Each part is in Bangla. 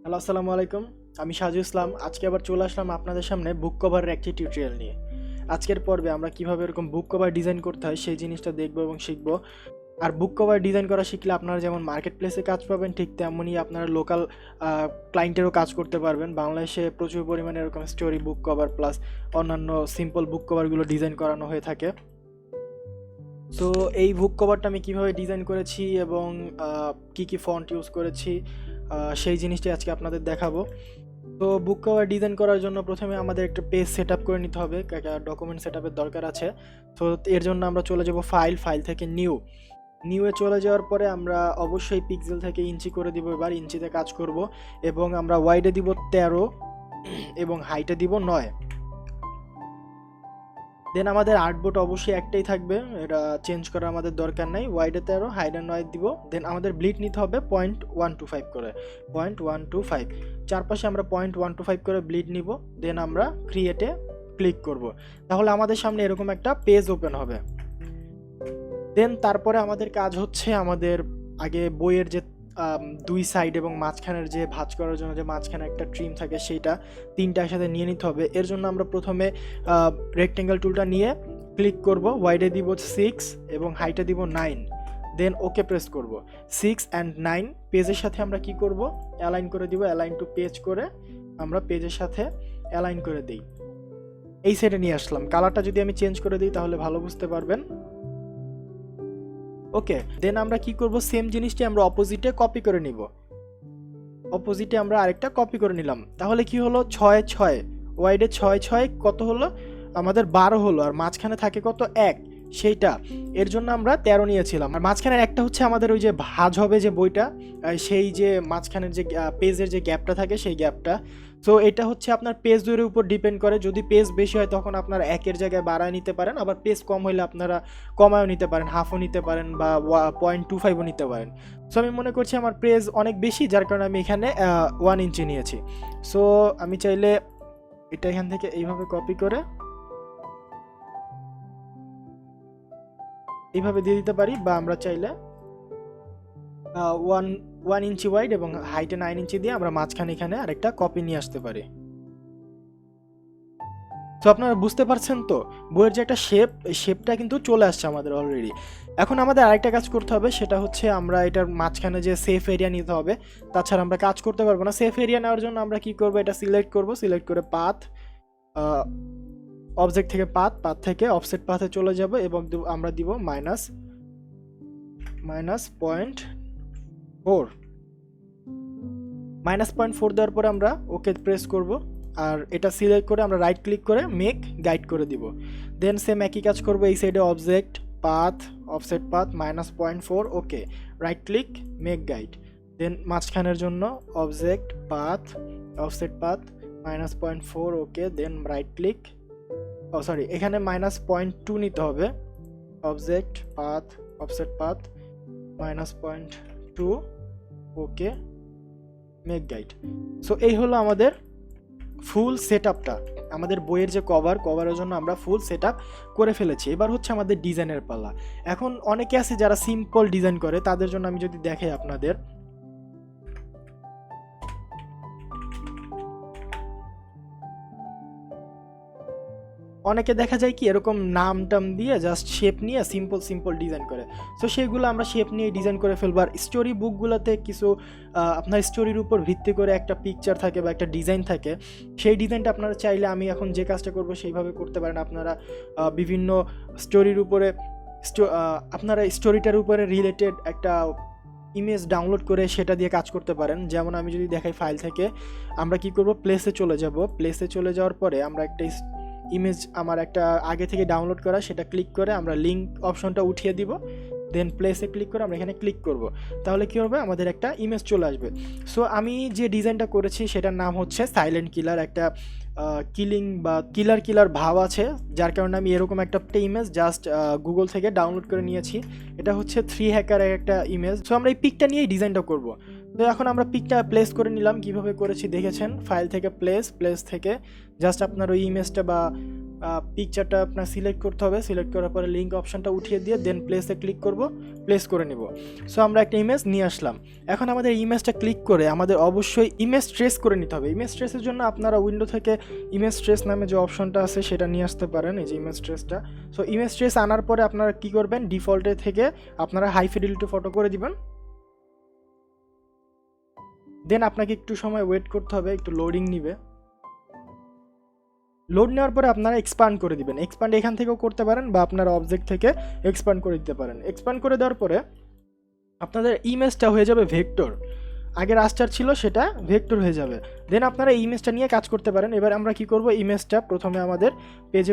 হ্যালো, আসসালামু আলাইকুম। আমি সাজু ইসলাম। আজকে আবার চলে আসলাম আপনাদের সামনে বুক কভারের একটি টিউটোরিয়াল নিয়ে। আজকের পর্বে আমরা কিভাবে এরকম বুক কভার ডিজাইন করতে হয় সেই জিনিসটা দেখব এবং শিখব। আর বুক কভার ডিজাইন করা শিখলে আপনারা যেমন মার্কেট প্লেসে কাজ পাবেন, ঠিক তেমনই আপনারা লোকাল ক্লায়েন্টেরও কাজ করতে পারবেন। বাংলাদেশে প্রচুর পরিমাণে এরকম স্টোরি বুক কভার প্লাস অন্যান্য সিম্পল বুক কভারগুলো ডিজাইন করানো হয়ে থাকে। সো এই বুক কভারটা আমি কিভাবে ডিজাইন করেছি এবং কি কি ফন্ট ইউজ করেছি সেই জিনিসটি আজকে আপনাদের দেখাবো। তো বুক কভার ডিজাইন করার জন্য প্রথমে আমাদের একটা পেজ সেট আপ করে নিতে হবে, ডকুমেন্ট সেট আপের দরকার আছে। তো এর জন্য আমরা চলে যাব ফাইল থেকে নিউয়ে চলে যাওয়ার পরে আমরা অবশ্যই পিক্সেল থেকে ইঞ্চি করে দিব, এবার ইঞ্চিতে কাজ করব এবং আমরা ওয়াইডে দিব 13 এবং হাইটে দিব 9। দেন আমাদের আর্টবোর্ড অবশ্যই একটাই থাকবে, এটা চেঞ্জ করার আমাদের দরকার নাই। ওয়াইডে 13 হাইডে 9 দিব। দেন আমাদের ব্লিড নিতে হবে 0.125 করে, 0.125। চারপাশে আমরা 0.125 করে ব্লিড নিব। দেন আমরা ক্রিয়েটে ক্লিক করব, তাহলে আমাদের সামনে এরকম একটা পেজ ওপেন হবে। দেন তারপরে আমাদের কাজ হচ্ছে আমাদের আগে বইয়ের যে দুই সাইড এবং মাঝখানের যে ভাঁজ করার জন্য যে মাঝখানে একটা ট্রিম থাকে সেইটা তিনটা একসাথে নিয়ে নিতে হবে। এর জন্য আমরা প্রথমে রেক্টেঙ্গেল টুলটা নিয়ে ক্লিক করব, ওয়াইডে দিব 6 এবং হাইটে দিব 9। দেন ওকে প্রেস করব। 6 অ্যান্ড 9 পেজের সাথে আমরা কি করব, অ্যালাইন করে দিব। অ্যালাইন টু পেজ করে আমরা পেজের সাথে অ্যালাইন করে দিই। এই সাইডে নিয়ে আসলাম। কালারটা যদি আমি চেঞ্জ করে দিই তাহলে ভালো বুঝতে পারবেন। ওকে, দেন আমরা কি করব, সেম জিনিসটি আমরা অপোজিটে কপি করে নিব। অপোজিটে আমরা আরেকটা কপি করে নিলাম। তাহলে কি হলো, 6 6 ওয়াইডে 6 6 কত হলো, আমাদের 12 হলো। আর মাঝখানে থাকে কত, 1, সেইটা। এর জন্য আমরা 13 নিয়েছিলাম। আর মাঝখানের একটা হচ্ছে আমাদের ওই যে ভাঁজ হবে যে বইটা, সেই যে মাঝখানের যে পেজের যে গ্যাপটা থাকে সেই গ্যাপটা। সো এটা হচ্ছে আপনার পেজ দুইয়ের উপর ডিপেন্ড করে। যদি পেজ বেশি হয় তখন আপনারা 1-এর জায়গায় বাড়ায় নিতে পারেন, আবার পেজ কম হইলে আপনারা কমায়ও নিতে পারেন, হাফও নিতে পারেন বা 0.25ও নিতে পারেন। সো আমি মনে করছি আমার পেজ অনেক বেশি, যার কারণে আমি এখানে 1 ইঞ্চি নিয়েছি। সো আমি চাইলে এটা এখান থেকে এইভাবে কপি করে এইভাবে দিয়ে দিতে পারি, বা আমরা চাইলে 1 ইঞ্চি ওয়াইড এবং হাইটে 9 ইঞ্চি দিয়ে আমরা মাঝখানে এখানে আরেকটা কপি নিয়ে আসতে পারি। তো আপনারা বুঝতে পারছেন তো, বইয়ের যে একটা শেপ, এই শেপটা কিন্তু চলে আসছে আমাদের অলরেডি। এখন আমাদের আরেকটা কাজ করতে হবে, সেটা হচ্ছে আমরা এটার মাঝখানে যে সেফ এরিয়া নিতে হবে, তাছাড়া আমরা কাজ করতে পারবো না। সেফ এরিয়া নেওয়ার জন্য আমরা কি করব, এটা সিলেক্ট করব, সিলেক্ট করে পাথ, অবজেক্ট থেকে পাথ থেকে অফসেট পাথে চলে যাব এবং আমরা দিব -0.4। -0.4 দেওয়ার পরে আমরা ওকে প্রেস করব। আর এটা সিলেক্ট করে আমরা রাইট ক্লিক করে মেক গাইড করে দিব। দেন সেম একই কাজ করব এই সাইডে, object path, offset path -0.4, okay right click make guide. Then মাঝখানের জন্য object path, offset path -0.4, okay then right click, sorry এখানে -0.2 নিতে হবে। Object path, offset path -0.2, okay make guide. So এই হলো আমাদের ফুল সেট আপটা। আমাদের বইয়ের যে কভারের জন্য আমরা ফুল সেট আপ করে ফেলেছি। এবার হচ্ছে আমাদের ডিজাইনের পালা। এখন অনেকে আছে যারা সিম্পল ডিজাইন করে, তাদের জন্য আমি যদি দেখাই আপনাদের, অনেকে দেখা যায় কি এরকম নাম টাম দিয়ে জাস্ট শেপ নিয়ে সিম্পল ডিজাইন করে। সো সেগুলো আমরা শেপ নিয়ে ডিজাইন করে ফেলবো। আর স্টোরি বুকগুলোতে কিছু আপনার স্টোরির উপর ভিত্তি করে একটা পিকচার থাকে বা একটা ডিজাইন থাকে, সেই ডিজাইনটা আপনারা চাইলে আমি এখন যে কাজটা করবো সেইভাবে করতে পারেন। আপনারা বিভিন্ন স্টোরির উপরে আপনারা স্টোরিটার উপরে রিলেটেড একটা ইমেজ ডাউনলোড করে সেটা দিয়ে কাজ করতে পারেন। যেমন আমি যদি দেখাই, ফাইল থেকে আমরা কি করব, প্লেসে চলে যাব। প্লেসে চলে যাওয়ার পরে আমরা একটা ইমেজ আমার একটা আগে থেকে ডাউনলোড করা, সেটা ক্লিক করে আমরা লিঙ্ক অপশনটা উঠিয়ে দিব। দেন প্লেসে ক্লিক করে আমরা এখানে ক্লিক করব, তাহলে কি হবে, আমাদের একটা ইমেজ চলে আসবে। সো আমি যে ডিজাইনটা করেছি সেটার নাম হচ্ছে সাইলেন্ট কিলার। একটা কিলিং বা কিলার ভাব আছে, যার কারণে আমি এরকম একটা ইমেজ জাস্ট গুগল থেকে ডাউনলোড করে নিয়েছি। এটা হচ্ছে 3 হ্যাকারের একটা ইমেজ। সো আমরা এই পিকটা নিয়েই ডিজাইনটা করব। তো এখন আমরা পিকটা প্লেস করে নিলাম। কিভাবে করেছি দেখেছেন, ফাইল থেকে প্লেস থেকে জাস্ট আপনার ওই ইমেজটা বা পিকচারটা আপনার সিলেক্ট করতে হবে। সিলেক্ট করার পরে লিঙ্ক অপশনটা উঠিয়ে দিয়ে দেন প্লেসে ক্লিক করব, প্লেস করে নিব। সো আমরা একটা ইমেজ নিয়ে আসলাম। এখন আমাদের ইমেজটা ক্লিক করে আমাদের অবশ্যই ইমেজ ট্রেস করে নিতে হবে। ইমেজ ট্রেসের জন্য আপনারা উইন্ডো থেকে ইমেজ ট্রেস নামে যে অপশনটা আছে সেটা নিয়ে আসতে পারেন, এই যে ইমেজ ট্রেসটা। সো ইমেজ ট্রেস আনার পরে আপনারা কি করবেন, ডিফল্টে থেকে আপনারা হাই ফিডেলিটি ফটো করে দিবেন। দেন আপনাকে একটু সময় ওয়েট করতে হবে, একটু লোডিং নিবে। লোড নেওয়ার পরে আপনারা এক্সপান্ড করে দিবেন। এক্সপান্ড এখান থেকেও করতে পারেন বা আপনারা অবজেক্ট থেকে এক্সপান্ড করে দিতে পারেন। এক্সপান্ড করে দেওয়ার পরে আপনাদের ইমেজটা হয়ে যাবে ভেক্টর। আগে রাস্টার ছিল, সেটা ভেক্টর হয়ে যাবে। দেন আপনারা এই ইমেজটা নিয়ে কাজ করতে পারেন। এবার আমরা কি করব, ইমেজটা প্রথমে আমাদের পেজে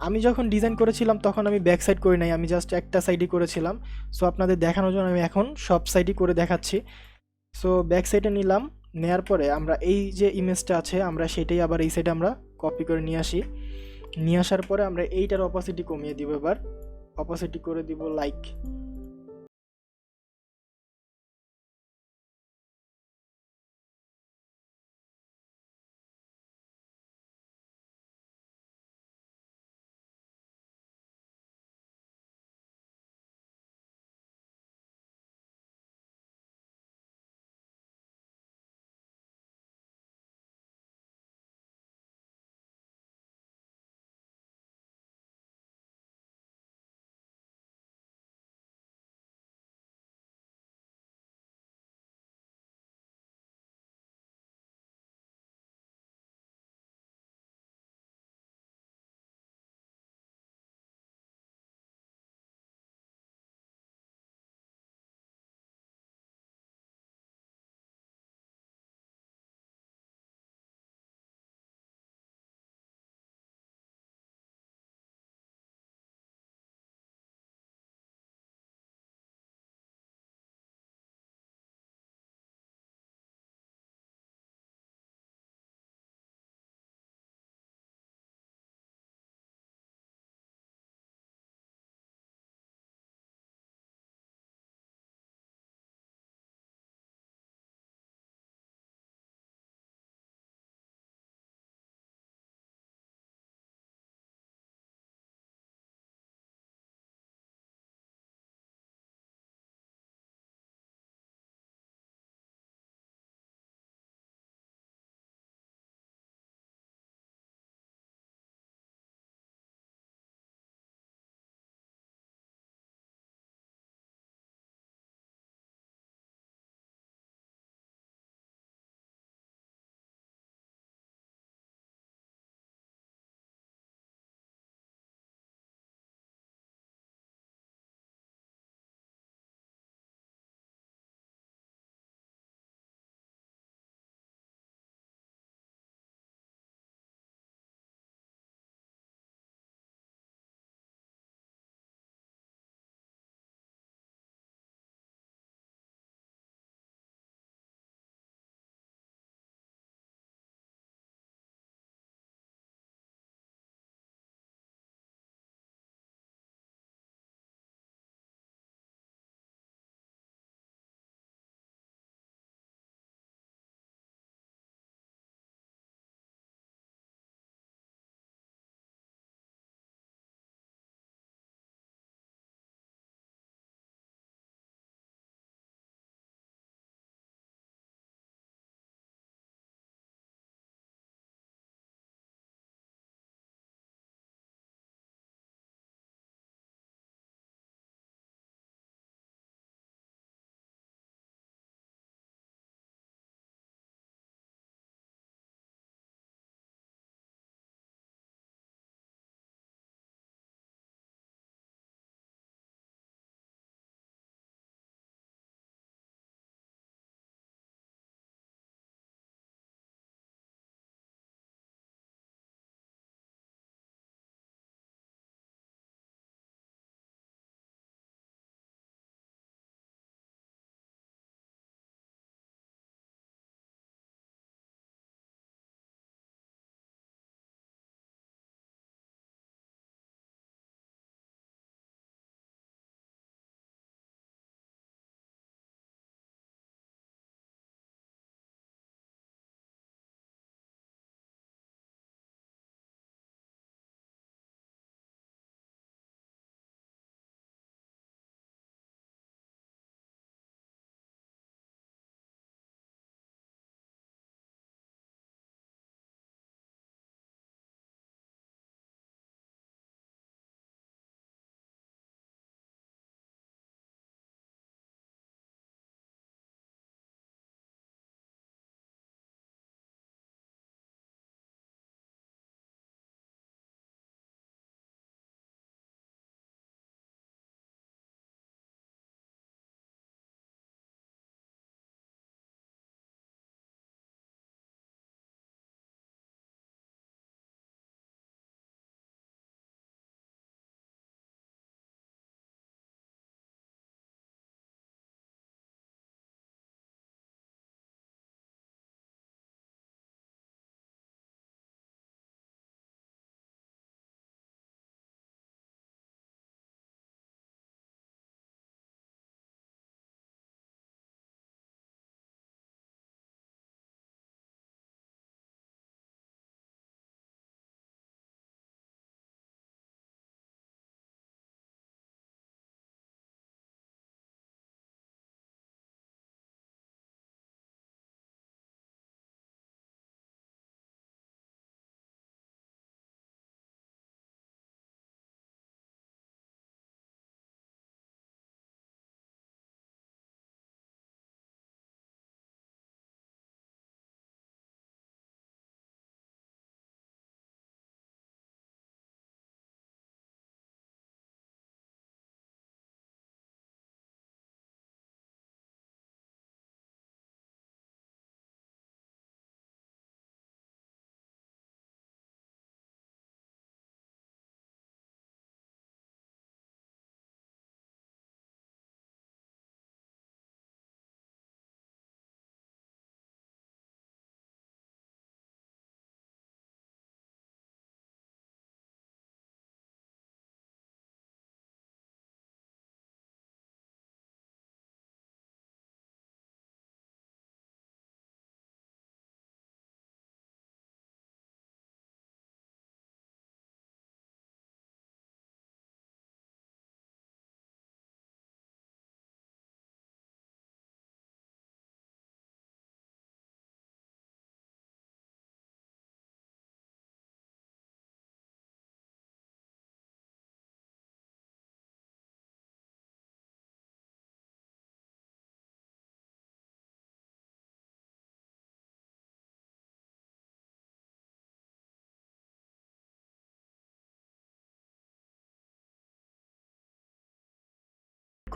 আমি যখন ডিজাইন করেছিলাম তখন আমি ব্যাক সাইড করি নাই, আমি জাস্ট একটা সাইডই করেছিলাম। সো আপনাদের দেখানোর জন্য আমি এখন সব সাইডই করে দেখাচ্ছি। সো ব্যাক সাইডে নিলাম, নেয়ার পরে আমরা এই যে ইমেজটা আছে আমরা সেটাই আবার এই সাইডে আমরা কপি করে নিয়ে আসি। নিয়ে আসার পরে আমরা এইটার অপাসিটি কমিয়ে দিব। এবার অপাসিটি করে দিব লাইক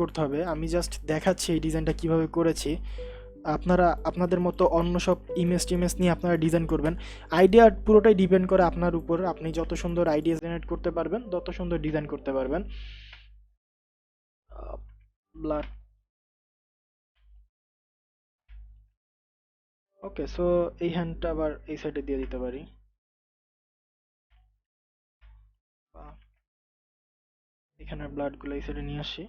করতে হবে। আমি জাস্ট দেখাচ্ছি এই ডিজাইনটা কিভাবে করেছি। আপনারা আপনাদের মতো অন্য সব ইমেজ টিমেজ নিয়ে আপনারা ডিজাইন করবেন। আইডিয়া পুরোটাই ডিপেন্ড করে আপনার উপর। আপনি যত সুন্দর আইডিয়া জেনারেট করতে পারবেন তত সুন্দর ডিজাইন করতে পারবেন। ব্লাড, ওকে। সো এই হ্যান্ডটা আবার এই সাইডে দিয়ে দিতে পারি। এখানে ব্লাডগুলো এই সাইডে নিয়ে আসি,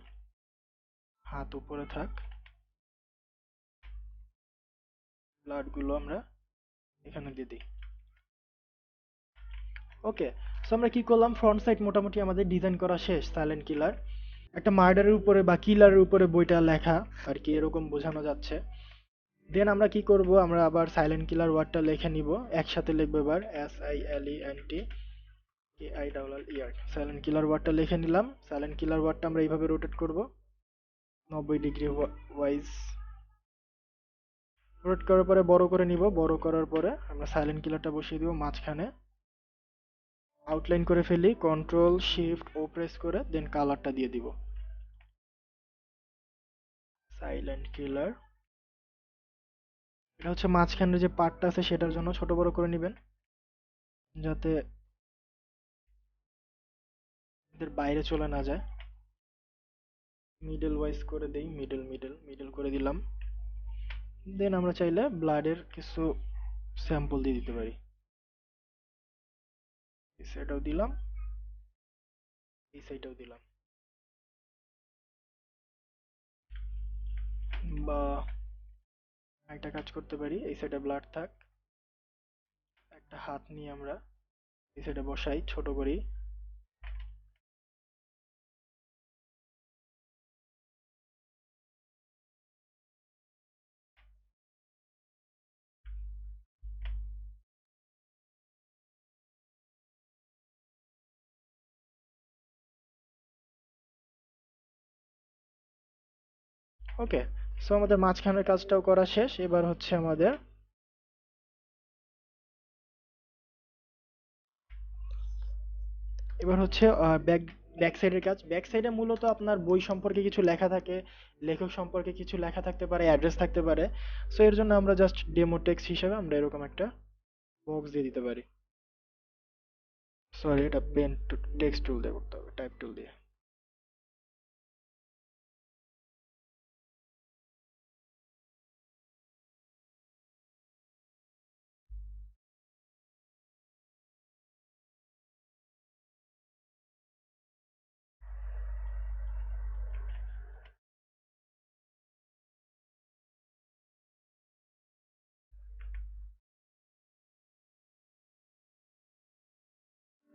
হাত উপরে থাক, ব্লাডগুলো আমরা এখানে দিয়ে দিই। ওকে, সো আমরা কি করলাম, ফ্রন্ট সাইড মোটামুটি আমাদের ডিজাইন করা শেষ। সাইলেন্ট কিলার, একটা মার্ডারের উপরে বা কিলারের উপরে বইটা লেখা আর কি, এরকম বোঝানো যাচ্ছে। দেন আমরা কি করব, আমরা আবার সাইলেন্ট কিলার ওয়ার্ডটা লিখে নিব, একসাথে লিখবো এবার SILENT KILLER। সাইলেন্ট কিলার ওয়ার্ডটা লিখে নিলাম। সাইলেন্ট কিলার ওয়ার্ডটা আমরা এইভাবে রোটেট করব 90 ডিগ্রি ওয়াইজ। রোটেট করার পরে বড় করে নিব, বড় করার পরে আমরা সাইলেন্ট কিলারটা বসিয়ে দিব মাঝখানে, আউটলাইন করে ফেলি, কন্ট্রোল শিফট ও প্রেস করে দেন কালারটা দিয়ে দিব সাইলেন্ট কিলার। এটা হচ্ছে মাঝখানের যে পার্টটা আছে সেটার জন্য ছোট বড় করে নেবেন যাতে এদের বাইরে চলে না যায়। মিডল ওয়াইজ করে দেই, মিডল মিডল মিডল করে দিলাম। দেন আমরা চাইলে ব্লাডের কিছু স্যাম্পল দিয়ে দিতে পারি, এই সাইডটাও দিলাম, এই সাইডটাও দিলাম। বা একটা কাজ করতে পারি, এই সাইডে ব্লাড থাক, একটা হাত নিয়ে আমরা এই সাইডে বসাই ছোট করি। ওকে, সো আমাদের মাঝখানের কাজটাও করা শেষ। এবার হচ্ছে আমাদের ব্যাক ব্যাক সাইডের কাজ। ব্যাক সাইডে মূলত আপনার বই সম্পর্কে কিছু লেখা থাকে, লেখক সম্পর্কে কিছু লেখা থাকতে পারে, অ্যাড্রেস থাকতে পারে। সো এর জন্য আমরা জাস্ট ডেমো টেক্সট হিসেবে আমরা এরকম একটা বক্স দিয়ে দিতে পারি। সরি, এটা পেন টেক্সট টুল দিয়ে করতে হবে, টাইপ টুল দিয়ে।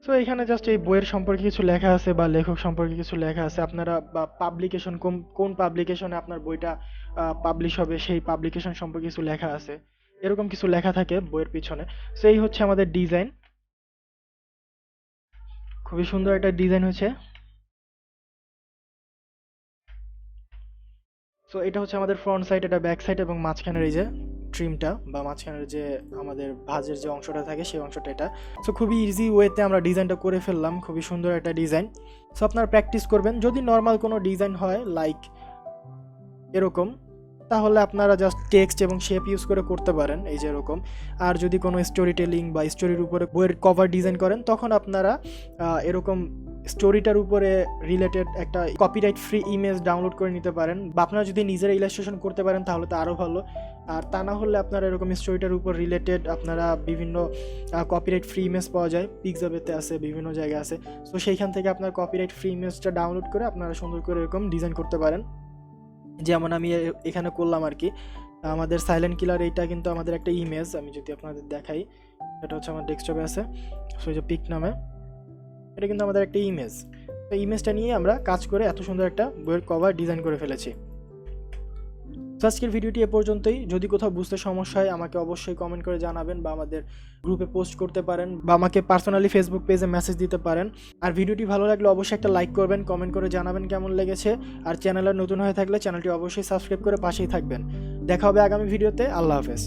সো এখানে জাস্ট এই বইয়ের সম্পর্কে কিছু লেখা আছে বা লেখক সম্পর্কে কিছু লেখা আছে, আপনারা বা পাবলিকেশন কোন কোন পাবলিকেশনে আপনার বইটা পাবলিশ হবে সেই পাবলিকেশন সম্পর্কে কিছু লেখা আছে, এরকম কিছু লেখা থাকে বইয়ের পিছনে। সো এই হচ্ছে আমাদের ডিজাইন, খুবই সুন্দর একটা ডিজাইন হয়েছে। সো এটা হচ্ছে আমাদের ফ্রন্ট সাইড, এটা ব্যাক সাইড, এবং মাঝখানের এই যে ট্রিমটা বা মাঝখানের যে আমাদের ভাঁজের যে অংশটা থাকে সেই অংশটা এটা। সো খুবই ইজি ওয়েতে আমরা ডিজাইনটা করে ফেললাম, খুবই সুন্দর একটা ডিজাইন। সো আপনারা প্র্যাকটিস করবেন, যদি নর্মাল কোনো ডিজাইন হয় লাইক এরকম, তাহলে আপনারা জাস্ট টেক্সট এবং শেপ ইউজ করে করতে পারেন এই যে এরকম। আর যদি কোনো স্টোরি টেলিং বা স্টোরির উপরে বইয়ের কভার ডিজাইন করেন তখন আপনারা এরকম স্টোরিটার উপরে রিলেটেড একটা কপিরাইট ফ্রি ইমেজ ডাউনলোড করে নিতে পারেন, বা আপনারা যদি নিজেরা ইলাস্ট্রেশন করতে পারেন তাহলে তো আরও ভালো। আর তা না হলে আপনারা এরকম স্টোরিটার উপর রিলেটেড আপনারা বিভিন্ন কপিরাইট ফ্রি ইমেজ পাওয়া যায়, পিক্সাবেতে আছে, বিভিন্ন জায়গায় আছে। সো সেইখান থেকে আপনার কপিরাইট ফ্রি ইমেজটা ডাউনলোড করে আপনারা সুন্দর করে এরকম ডিজাইন করতে পারেন, যেমন আমি এখানে করলাম আর কি। আমাদের সাইলেন্ট কিলার এইটা কিন্তু আমাদের একটা ইমেজ, আমি যদি আপনাদের দেখাই, এটা হচ্ছে আমার ডেস্কটপে আছে, সো এই যে পিক নামে, এটা কিন্তু আমাদের একটা ইমেজ। তো ইমেজটা নিয়ে আমরা কাজ করে এত সুন্দর একটা বইয়ের কভার ডিজাইন করে ফেলেছি। তো আজকের ভিডিওটি এ পর্যন্তই। যদি কোথাও বুঝতে সমস্যা হয় আমাকে অবশ্যই কমেন্ট করে জানাবেন, বা আমাদের গ্রুপে পোস্ট করতে পারেন, বা আমাকে পার্সোনালি ফেসবুক পেজে মেসেজ দিতে পারেন। আর ভিডিওটি ভালো লাগলে অবশ্যই একটা লাইক করবেন, কমেন্ট করে জানাবেন কেমন লেগেছে। আর চ্যানেলে নতুন হয়ে থাকলে চ্যানেলটি অবশ্যই সাবস্ক্রাইব করে পাশেই থাকবেন। দেখা হবে আগামী ভিডিওতে। আল্লাহ হাফেজ।